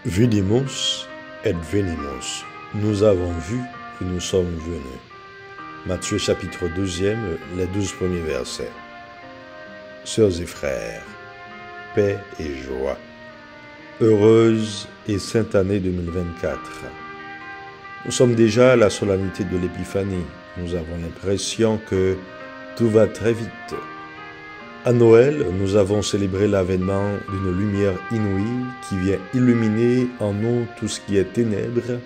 Vidimus et venimus. Nous avons vu et nous sommes venus. Matthieu chapitre 2, les 12 premiers versets. Sœurs et frères, paix et joie. Heureuse et sainte année 2024. Nous sommes déjà à la solennité de l'Épiphanie. Nous avons l'impression que tout va très vite. À Noël, nous avons célébré l'avènement d'une lumière inouïe qui vient illuminer en nous tout ce qui est ténèbres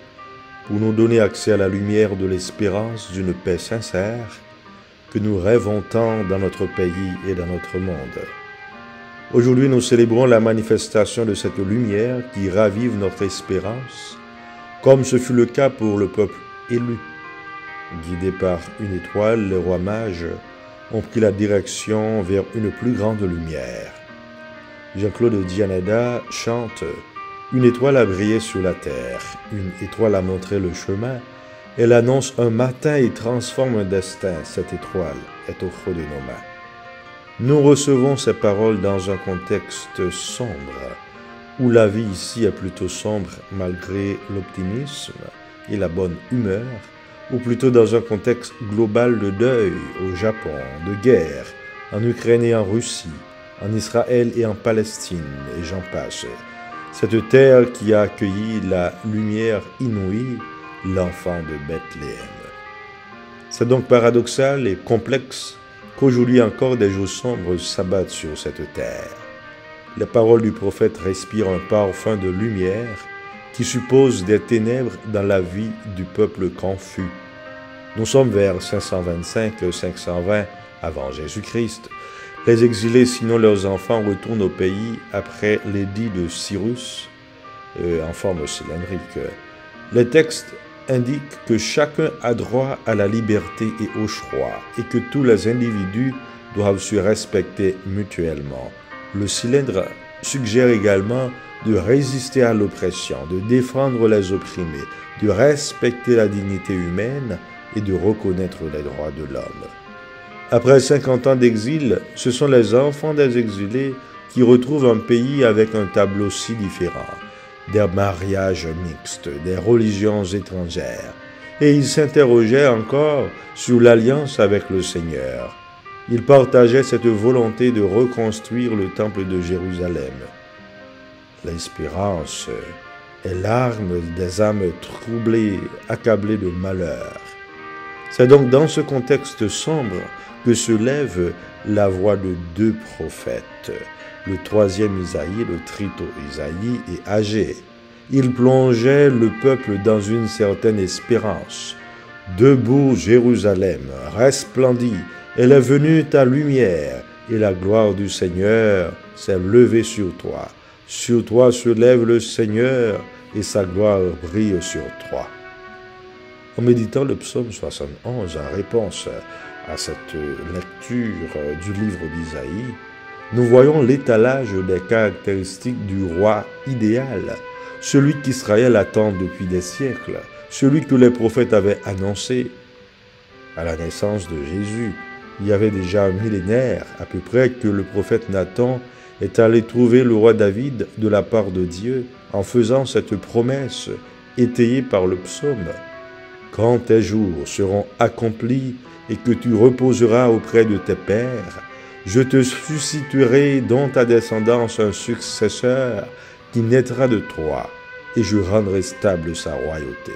pour nous donner accès à la lumière de l'espérance d'une paix sincère que nous rêvons tant dans notre pays et dans notre monde. Aujourd'hui, nous célébrons la manifestation de cette lumière qui ravive notre espérance, comme ce fut le cas pour le peuple élu. Guidés par une étoile, les rois mages ont pris la direction vers une plus grande lumière. Jean-Claude Dianada chante « Une étoile a brillé sur la terre, une étoile a montré le chemin, elle annonce un matin et transforme un destin, cette étoile est au creux de nos mains. » Nous recevons ces paroles dans un contexte sombre, où la vie ici est plutôt sombre malgré l'optimisme et la bonne humeur, ou plutôt dans un contexte global de deuil au Japon, de guerre, en Ukraine et en Russie, en Israël et en Palestine, et j'en passe. Cette terre qui a accueilli la lumière inouïe, l'enfant de Bethléem. C'est donc paradoxal et complexe qu'aujourd'hui encore des jours sombres s'abattent sur cette terre. Les paroles du prophète respirent un parfum de lumière qui suppose des ténèbres dans la vie du peuple confus. Nous sommes vers 525-520 avant Jésus-Christ. Les exilés, sinon leurs enfants, retournent au pays après l'édit de Cyrus, en forme cylindrique. Les textes indiquent que chacun a droit à la liberté et au choix, et que tous les individus doivent se respecter mutuellement. Le cylindre suggère également de résister à l'oppression, de défendre les opprimés, de respecter la dignité humaine et de reconnaître les droits de l'homme. Après 50 ans d'exil, ce sont les enfants des exilés qui retrouvent un pays avec un tableau si différent, des mariages mixtes, des religions étrangères, et ils s'interrogeaient encore sur l'alliance avec le Seigneur. Ils partageaient cette volonté de reconstruire le temple de Jérusalem. L'espérance est l'arme des âmes troublées, accablées de malheur. C'est donc dans ce contexte sombre que se lève la voix de deux prophètes, le troisième Isaïe, le trito Isaïe et Agé. Ils plongeaient le peuple dans une certaine espérance. Debout Jérusalem, resplendit, elle est venue ta lumière, et la gloire du Seigneur s'est levée sur toi. Sur toi se lève le Seigneur, et sa gloire brille sur toi. En méditant le psaume 71 en réponse à cette lecture du livre d'Isaïe, nous voyons l'étalage des caractéristiques du roi idéal, celui qu'Israël attend depuis des siècles, celui que les prophètes avaient annoncé. À la naissance de Jésus, il y avait déjà un millénaire à peu près que le prophète Nathan est allé trouver le roi David de la part de Dieu en faisant cette promesse étayée par le psaume. Quand tes jours seront accomplis et que tu reposeras auprès de tes pères, je te susciterai dans ta descendance un successeur qui naîtra de toi, et je rendrai stable sa royauté.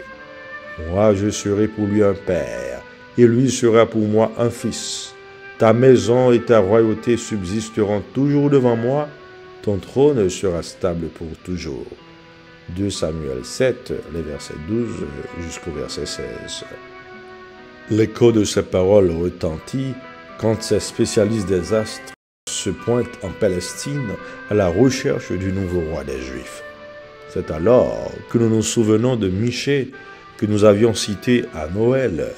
Moi, je serai pour lui un père, et lui sera pour moi un fils. Ta maison et ta royauté subsisteront toujours devant moi, ton trône sera stable pour toujours. 2 Samuel 7, les versets 12 jusqu'au verset 16. L'écho de ces paroles retentit quand ces spécialistes des astres se pointent en Palestine à la recherche du nouveau roi des Juifs. C'est alors que nous nous souvenons de Michée que nous avions cité à Noël.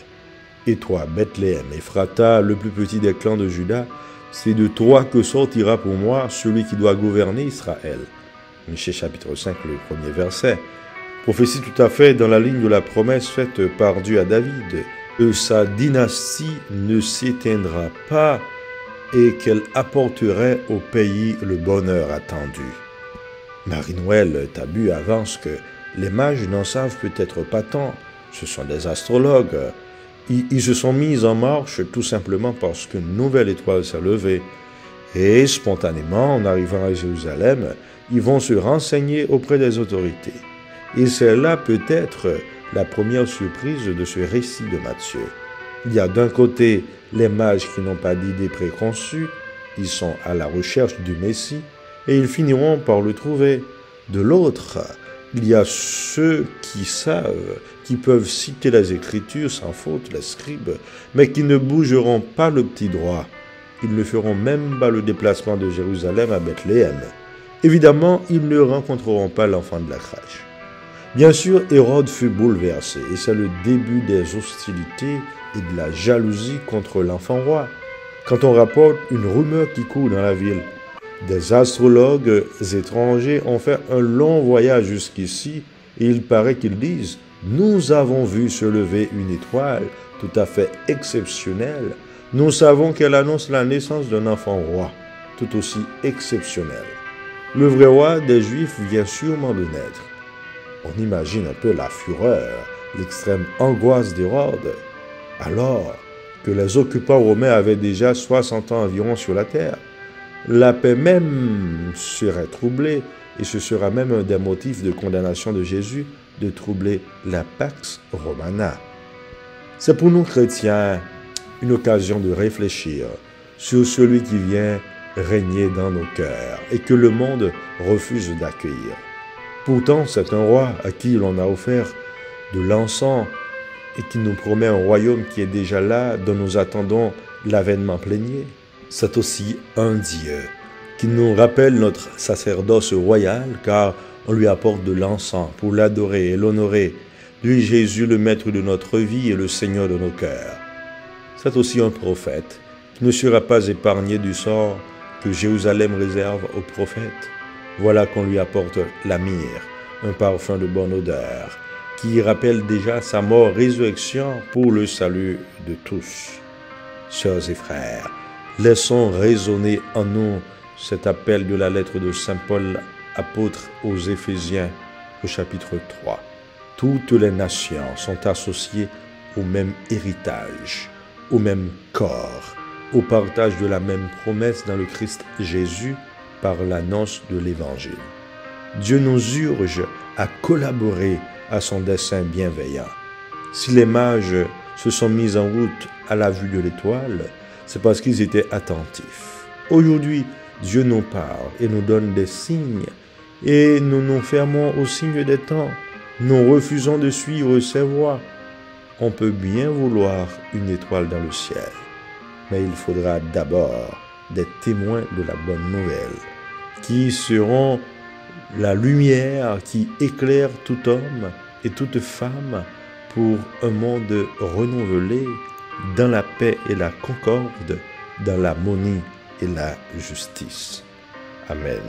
Et toi, Bethléem, Ephrata, le plus petit des clans de Juda, c'est de toi que sortira pour moi celui qui doit gouverner Israël. Michée chapitre 5, le premier verset. Prophétie tout à fait dans la ligne de la promesse faite par Dieu à David, que sa dynastie ne s'éteindra pas et qu'elle apporterait au pays le bonheur attendu. Marie-Noël Tabu avance que les mages n'en savent peut-être pas tant. Ce sont des astrologues. Ils se sont mis en marche tout simplement parce qu'une nouvelle étoile s'est levée. Et spontanément, en arrivant à Jérusalem, ils vont se renseigner auprès des autorités. Et c'est là peut-être la première surprise de ce récit de Matthieu. Il y a d'un côté les mages qui n'ont pas d'idées préconçues, ils sont à la recherche du Messie et ils finiront par le trouver. De l'autre, il y a ceux qui savent, qui peuvent citer les Écritures sans faute, les scribes, mais qui ne bougeront pas le petit droit. Ils ne feront même pas le déplacement de Jérusalem à Bethléem. Évidemment, ils ne rencontreront pas l'enfant de la crèche. Bien sûr, Hérode fut bouleversé et c'est le début des hostilités et de la jalousie contre l'enfant roi. Quand on rapporte une rumeur qui court dans la ville, des astrologues étrangers ont fait un long voyage jusqu'ici et il paraît qu'ils disent « Nous avons vu se lever une étoile tout à fait exceptionnelle. Nous savons qu'elle annonce la naissance d'un enfant roi, tout aussi exceptionnel. Le vrai roi des Juifs vient sûrement de naître. » On imagine un peu la fureur, l'extrême angoisse d'Hérode, alors que les occupants romains avaient déjà 60 ans environ sur la terre. La paix même serait troublée, et ce sera même un des motifs de condamnation de Jésus, de troubler la Pax Romana. C'est pour nous chrétiens une occasion de réfléchir sur celui qui vient régner dans nos cœurs et que le monde refuse d'accueillir. Pourtant, c'est un roi à qui l'on a offert de l'encens et qui nous promet un royaume qui est déjà là, dont nous attendons l'avènement plénier. C'est aussi un Dieu qui nous rappelle notre sacerdoce royal, car on lui apporte de l'encens pour l'adorer et l'honorer. Lui, Jésus, le maître de notre vie et le Seigneur de nos cœurs. C'est aussi un prophète qui ne sera pas épargné du sort que Jérusalem réserve aux prophètes. Voilà qu'on lui apporte la myrrhe, un parfum de bonne odeur, qui rappelle déjà sa mort-résurrection pour le salut de tous. Sœurs et frères, laissons résonner en nous cet appel de la lettre de Saint Paul, apôtre aux Éphésiens, au chapitre 3. Toutes les nations sont associées au même héritage, au même corps, au partage de la même promesse dans le Christ Jésus, par l'annonce de l'Évangile. Dieu nous urge à collaborer à son dessein bienveillant. Si les mages se sont mis en route à la vue de l'étoile, c'est parce qu'ils étaient attentifs. Aujourd'hui, Dieu nous parle et nous donne des signes, et nous nous fermons au signe des temps. Nous refusons de suivre ses voies. On peut bien vouloir une étoile dans le ciel, mais il faudra d'abord des témoins de la bonne nouvelle, qui seront la lumière qui éclaire tout homme et toute femme pour un monde renouvelé dans la paix et la concorde, dans l'harmonie et la justice. Amen.